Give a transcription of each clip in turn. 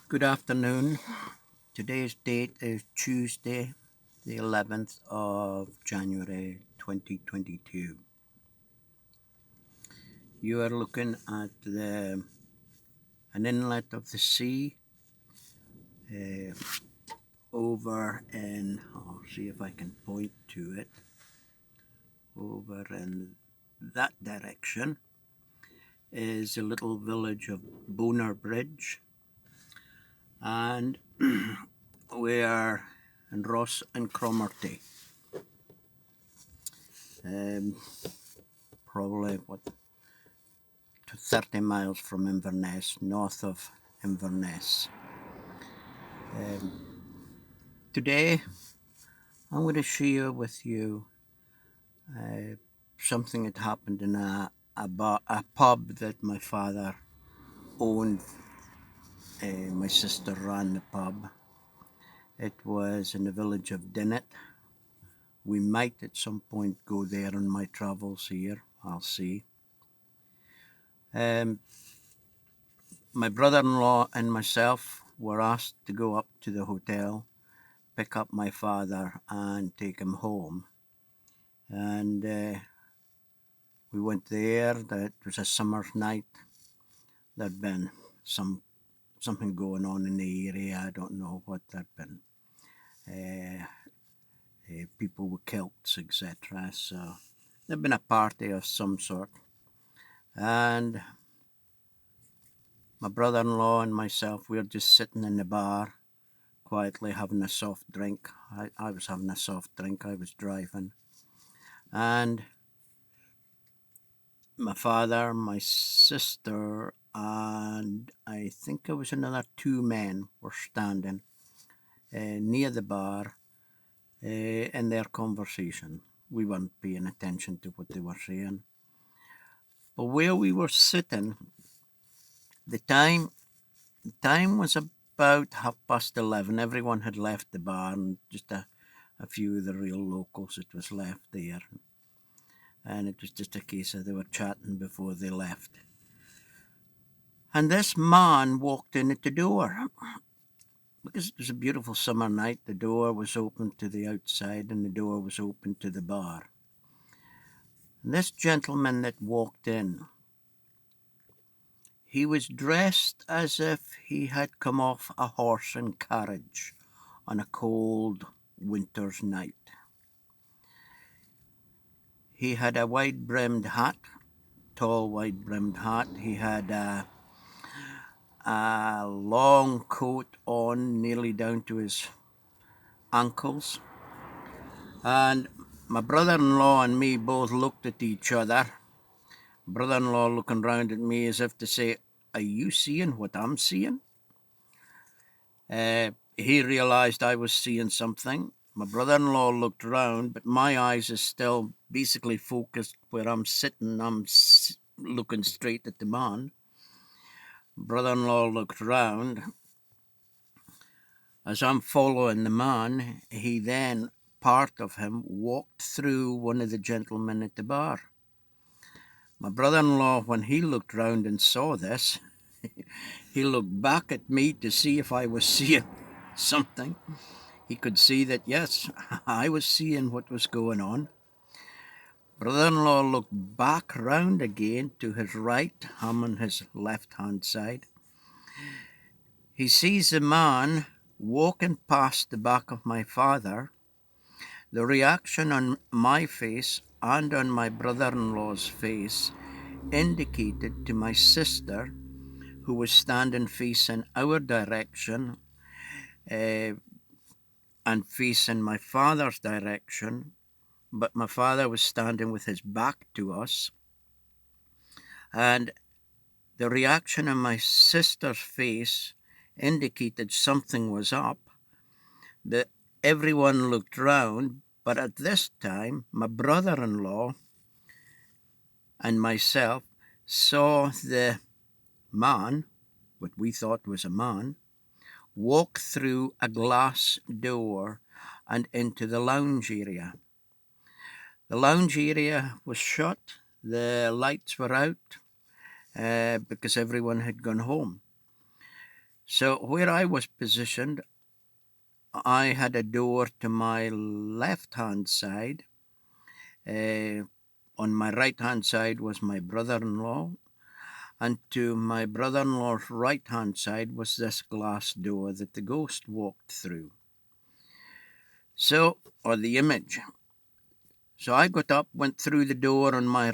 Good afternoon. Today's date is Tuesday, the 11th of January 2022. You are looking at an inlet of the sea uh, over in, I'll see if I can point to it, over in that direction is a little village of Bonar Bridge, and we are in Ross and Cromarty. Um, Probably what to 30 miles from Inverness, north of Inverness. Today, I'm going to share with you uh, something that happened in a pub that my father owned. My sister ran the pub. It was in the village of Dinnet. We might at some point go there on my travels here. I'll see. Um, my brother-in-law and myself were asked to go up to the hotel, pick up my father and take him home. And we went there. It was a summer's night. There'd been something going on in the area. I don't know what there'd been. People with kilts, etc. So there'd been a party of some sort. And my brother-in-law and myself, we were just sitting in the bar, quietly having a soft drink. I was having a soft drink. I was driving. And my father, my sister, and I think there was another two men were standing near the bar in their conversation. We weren't paying attention to what they were saying. But where we were sitting, the time the time was about 11:30. Everyone had left the bar, and just a few of the real locals that was left there. And it was just a case of they were chatting before they left. And this man walked in at the door. Because it was a beautiful summer night, the door was open to the outside and the door was open to the bar. And this gentleman that walked in, he was dressed as if he had come off a horse and carriage on a cold winter's night. He had a wide-brimmed hat, tall wide-brimmed hat. He had a long coat on nearly down to his ankles. And my brother-in-law and me both looked at each other. Brother-in-law looking round at me as if to say, "Are you seeing what I'm seeing?" He realised I was seeing something. My brother-in-law looked round, but my eyes are still basically focused where I'm sitting. I'm looking straight at the man. Brother-in-law looked round. As I'm following the man, he then, part of him, walked through one of the gentlemen at the bar. My brother-in-law, when he looked round and saw this, he looked back at me to see if I was seeing something. He could see that, yes, I was seeing what was going on. Brother-in-law looked back round again to his right, I'm on his left-hand side. He sees a man walking past the back of my father. The reaction on my face and on my brother-in-law's face indicated to my sister, who was standing facing our direction and facing my father's direction, but my father was standing with his back to us. And the reaction on my sister's face indicated something was up. That everyone looked round, but at this time, my brother-in-law and myself saw the man, what we thought was a man, walk through a glass door and into the lounge area. The lounge area was shut, the lights were out because everyone had gone home. So where I was positioned, I had a door to my left hand side. On my right hand side was my brother in law, and to my brother in law's right hand side was this glass door that the ghost walked through. So, or the image. So I got up, went through the door on my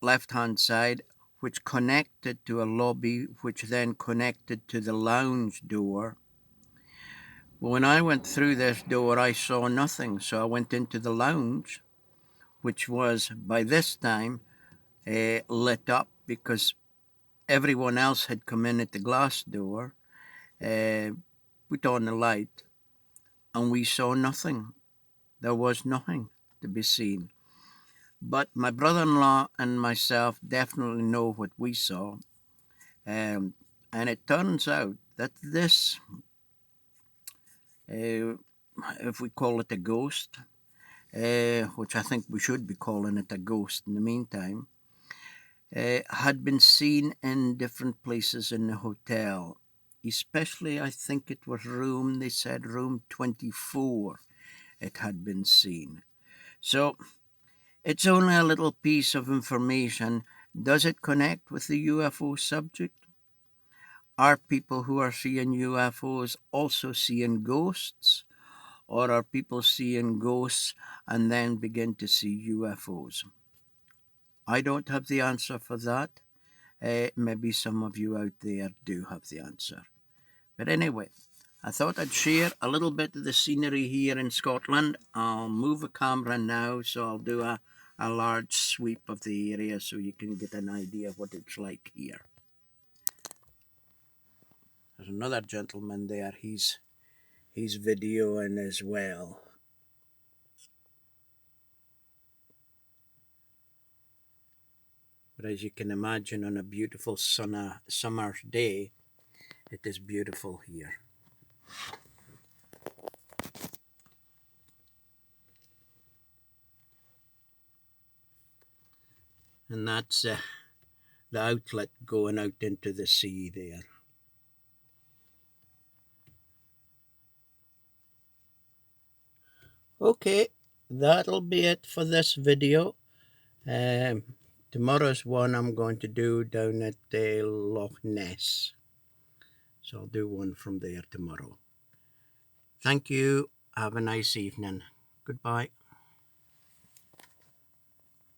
left hand side, which connected to a lobby, which then connected to the lounge door. When I went through this door, I saw nothing. So I went into the lounge, which was by this time lit up because everyone else had come in at the glass door, put on the light, and we saw nothing. There was nothing to be seen. But my brother in law and myself definitely know what we saw. And it turns out that this, if we call it a ghost, which I think we should be calling it a ghost in the meantime, had been seen in different places in the hotel. Especially, I think it was they said room 24, it had been seen. So it's only a little piece of information. Does it connect with the UFO subject? Are people who are seeing UFOs also seeing ghosts? Or are people seeing ghosts and then begin to see UFOs? I don't have the answer for that. Maybe some of you out there do have the answer. But anyway, I thought I'd share a little bit of the scenery here in Scotland. I'll move a camera now, so I'll do a large sweep of the area so you can get an idea of what it's like here. There's another gentleman there. He's videoing as well. But as you can imagine, on a beautiful summer's day, it is beautiful here. And that's the outlet going out into the sea there. Okay, that'll be it for this video. Tomorrow's one I'm going to do down at Loch Ness. So I'll do one from there tomorrow. Thank you. Have a nice evening. Goodbye.